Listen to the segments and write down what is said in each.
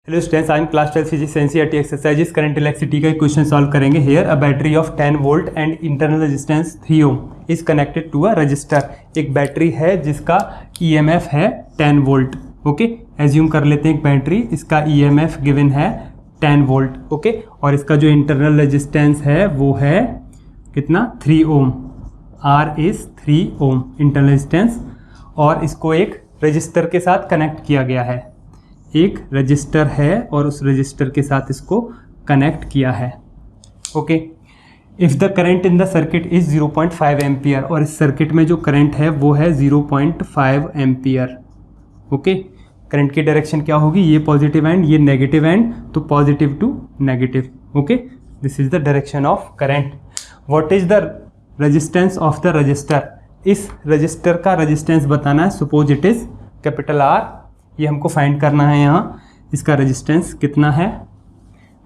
Hello students, आज हम class 12 physics NCERT exercises current electricity का एक क्वेश्चन सॉल्व करेंगे। Here a battery of 10 volt and internal resistance 3 ohm is connected to a resistor. एक battery है जिसका EMF है 10 वोल्ट। ओके, एज्यूम कर लेते हैं एक बैटरी, इसका ईएमएफ गिवन है 10 वोल्ट। ओके, और इसका जो इंटरनल रेजिस्टेंस है वो है कितना, 3 ohm. R is 3 ohm internal resistance, और इसको एक रजिस्टर के साथ कनेक्ट किया गया है। एक रजिस्टर है और उस रजिस्टर के साथ इसको कनेक्ट किया है। Okay, if the current in the circuit is 0.5 ampere, और इस सर्किट में जो करंट है वो है 0.5 एम्पियर। ओके, करंट की डायरेक्शन क्या होगी, ये पॉजिटिव एंड ये नेगेटिव एंड, तो positive to negative. Okay, this is the direction of current. What is the resistance of the resistor, इस रजिस्टर का रेजिस्टेंस बताना है। Suppose it is capital R, ये हमको फाइंड करना है। यहाँ इसका रेजिस्टेंस कितना है।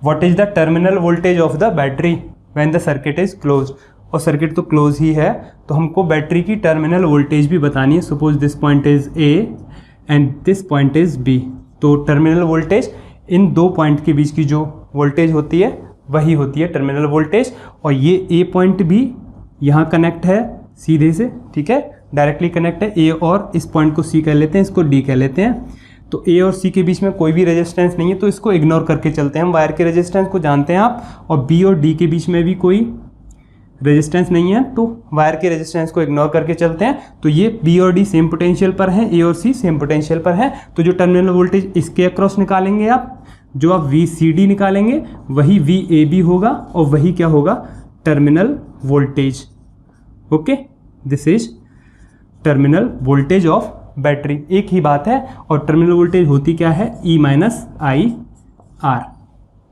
What is the terminal voltage of the battery when the circuit is close, और सर्किट तो क्लोज ही है, तो हमको बैटरी की टर्मिनल वोल्टेज भी बतानी है। Suppose this point is A and this point is B, तो टर्मिनल वोल्टेज इन दो पॉइंट के बीच की जो वोल्टेज होती है वही होती है टर्मिनल वोल्टेज। और ये ए पॉइंट भी यहाँ कनेक्ट है सीधे से, ठीक है, डायरेक्टली कनेक्ट है। ए और इस पॉइंट को सी कह लेते हैं, इसको डी कह लेते हैं। तो ए और सी के बीच में कोई भी रेजिस्टेंस नहीं है, तो इसको इग्नोर करके चलते हैं। हम वायर के रेजिस्टेंस को जानते हैं आप, और बी और डी के बीच में भी कोई रेजिस्टेंस नहीं है, तो वायर के रेजिस्टेंस को इग्नोर करके चलते हैं। तो ये बी और डी सेम पोटेंशियल पर है, ए और सी सेम पोटेंशियल पर है, तो जो टर्मिनल वोल्टेज इसके अक्रॉस निकालेंगे आप, जो आप वी सी डी निकालेंगे वही वी ए बी होगा, और वही क्या होगा, terminal voltage. Okay, this is terminal voltage of battery. एक ही बात है, और टर्मिनल वोल्टेज होती क्या है, ई माइनस आई आर।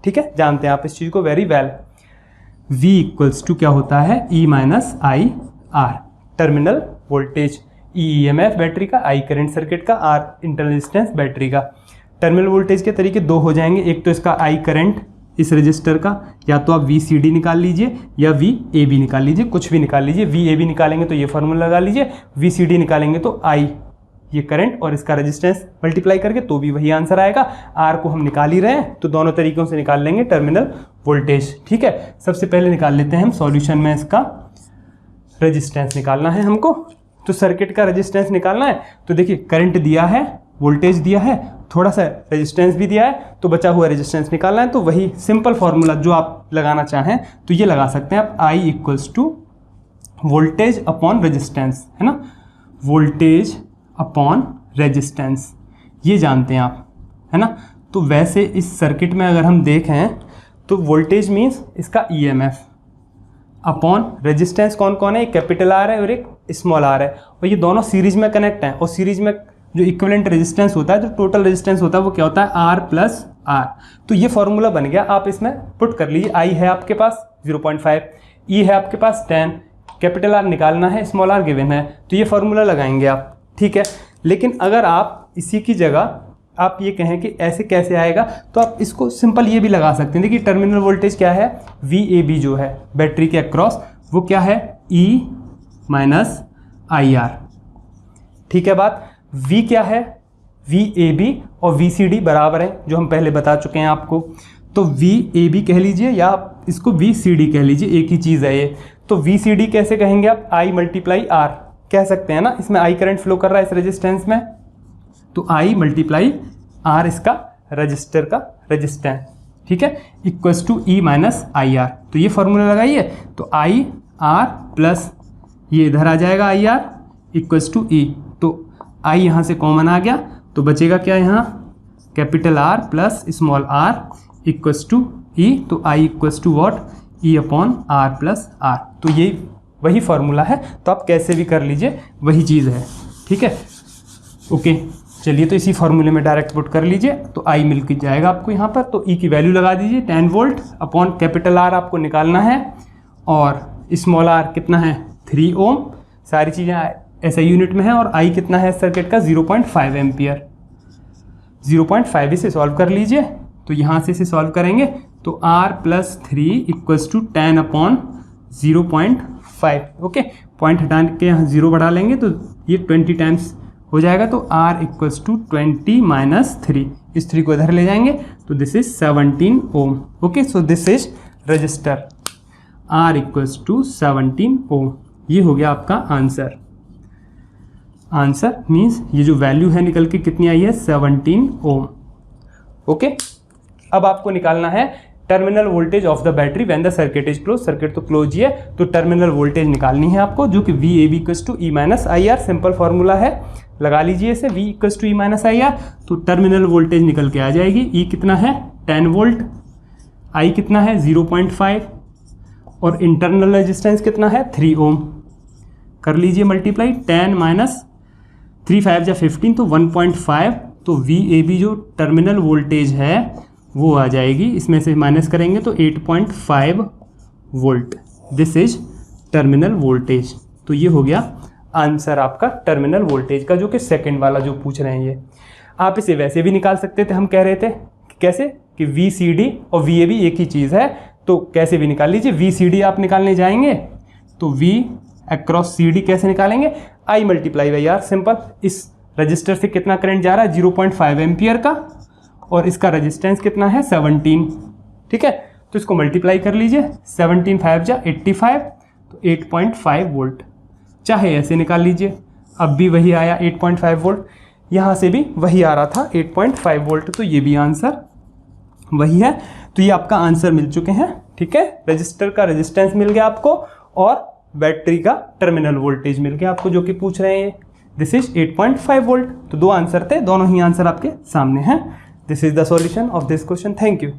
ठीक है, जानते हैं आप इस चीज को very well. V equals to क्या होता है, E minus I R, terminal voltage. E EMF battery का, आई करंट सर्किट का, आर इंटरनल रेजिस्टेंस बैटरी का। टर्मिनल वोल्टेज के तरीके दो हो जाएंगे, एक तो इसका आई करंट इस रजिस्टर का, या तो आप वी सी डी निकाल लीजिए या वी ए बी निकाल लीजिए, कुछ भी निकाल लीजिए। वी ए बी निकालेंगे तो ये फॉर्मूला लगा लीजिए, वी सी डी निकालेंगे तो आई ये करंट और इसका रेजिस्टेंस मल्टीप्लाई करके तो भी वही आंसर आएगा। आर को हम निकाल ही रहे हैं, तो दोनों तरीकों से निकाल लेंगे टर्मिनल वोल्टेज। ठीक है, सबसे पहले निकाल लेते हैं हम सॉल्यूशन में, इसका रेजिस्टेंस निकालना है हमको। तो सर्किट का रेजिस्टेंस निकालना है, तो देखिए करंट दिया है, वोल्टेज दिया है, थोड़ा सा रेजिस्टेंस भी दिया है, तो बचा हुआ रेजिस्टेंस निकालना है। तो वही सिंपल फॉर्मूला जो आप लगाना चाहें तो ये लगा सकते हैं आप, I equals to voltage upon resistance, है ना, वोल्टेज अपॉन रेजिस्टेंस, ये जानते हैं आप, है ना। तो वैसे इस सर्किट में अगर हम देखें तो वोल्टेज मीन्स इसका ईएमएफ अपॉन रेजिस्टेंस कौन कौन है, एक कैपिटल आर है और एक स्मॉल आर है, और ये दोनों सीरीज में कनेक्ट हैं। और सीरीज में जो इक्विवेलेंट रेजिस्टेंस होता है, जो टोटल रेजिस्टेंस होता है वो क्या होता है, आर प्लस आर। तो ये फॉर्मूला बन गया, आप इसमें पुट कर लीजिए। आई है आपके पास 0.5, ई है आपके पास 10, कैपिटल आर निकालना है, स्मॉल आर गिवन है, तो ये फॉर्मूला लगाएंगे आप। ठीक है, लेकिन अगर आप इसी की जगह आप ये कहें कि ऐसे कैसे आएगा, तो आप इसको सिंपल ये भी लगा सकते हैं। देखिए टर्मिनल वोल्टेज क्या है, वी ए बी जो है बैटरी के अक्रॉस, वो क्या है, ई माइनस आई आर। ठीक है बात, वी क्या है, वी ए बी और वी सी डी बराबर है, जो हम पहले बता चुके हैं आपको। तो वी ए बी कह लीजिए या आप इसको वी सी डी कह लीजिए, एक ही चीज़ है ये। तो वी सी डी कैसे कहेंगे आप, आई मल्टीप्लाई आर कह सकते हैं ना, इसमें आई करंट फ्लो कर रहा है इस रेजिस्टेंस में, तो आई मल्टीप्लाई आर इसका रजिस्टर का रेजिस्टेंस। ठीक है, equals to E minus I R. तो ये फॉर्मूला लगाइए, तो आई आर प्लस ये इधर आ जाएगा I R equals to E, तो आई यहाँ से कॉमन आ गया, तो बचेगा क्या यहाँ, capital R plus small R equals to E, तो I equals to what, E upon R plus R. तो ये वही फॉर्मूला है, तो आप कैसे भी कर लीजिए, वही चीज़ है। ठीक है, ओके, चलिए तो इसी फॉर्मूले में डायरेक्ट पुट कर लीजिए, तो आई मिल के जाएगा आपको यहाँ पर। तो ई की वैल्यू लगा दीजिए, 10 वोल्ट अपॉन कैपिटल आर आपको निकालना है, और स्मॉल आर कितना है, 3 ओम। सारी चीज़ें ऐसा यूनिट में है, और आई कितना है सर्किट का, 0.5 एम्पियर। 0.5 इसे सॉल्व कर लीजिए, तो यहाँ से इसे सॉल्व करेंगे तो r plus 3 equals to 10 upon 0.5। Okay, point हटा के यहाँ 0 बढ़ा लेंगे तो ये 20 टाइम्स हो जाएगा, तो r इक्वल्स टू 20 माइनस 3 इस 3 को इधर ले जाएंगे तो this is 17 ohm. Okay, so this is resistor R equals to 17 ohm. ये हो गया आपका आंसर। आंसर मीन्स ये जो वैल्यू है निकल के कितनी आई है 17 ओम। ओके, अब आपको निकालना है terminal voltage of the battery when the circuit is close. Circuit तो क्लोज ही है, तो टर्मिनल वोल्टेज निकालनी है आपको, जो कि VAB equals to E minus IR। Simple formula है, लगा लीजिए इसे, V equals to E minus IR। तो टर्मिनल वोल्टेज निकल के आ जाएगी, E कितना है 10 वोल्ट, I कितना है 0.5 और इंटरनल रेजिस्टेंस कितना है 3 ओम। कर लीजिए मल्टीप्लाई, 10 माइनस 3 5 जा 15 तो 1.5। तो VAB जो टर्मिनल वोल्टेज है वो आ जाएगी, इसमें से माइनस करेंगे तो 8.5 volt. This is terminal voltage. तो ये हो गया आंसर आपका टर्मिनल वोल्टेज का, जो कि सेकंड वाला जो पूछ रहे हैं ये। आप इसे वैसे भी निकाल सकते थे, हम कह रहे थे कैसे कि VCD और VAB एक ही चीज़ है, तो कैसे भी निकाल लीजिए। VCD आप निकालने जाएंगे तो V अक्रॉस CD कैसे निकालेंगे, I multiply by R। Simple, इस रजिस्टर से कितना करंट जा रहा है 0.5 एम्पियर का, और इसका रेजिस्टेंस कितना है 17। ठीक है, तो इसको मल्टीप्लाई कर लीजिए, 17 5 जा 85 तो 8.5 वोल्ट। चाहे ऐसे निकाल लीजिए, अब भी वही आया 8.5 वोल्ट, यहाँ से भी वही आ रहा था 8.5 वोल्ट, तो ये भी आंसर वही है। तो ये आपका आंसर मिल चुके हैं। ठीक है, रजिस्टर का रेजिस्टेंस मिल गया आपको और बैटरी का टर्मिनल वोल्टेज मिल गया आपको, जो कि पूछ रहे हैं। This is 8.5 volt. तो 2 आंसर थे, दोनों ही आंसर आपके सामने हैं। This is the solution of this question. Thank you.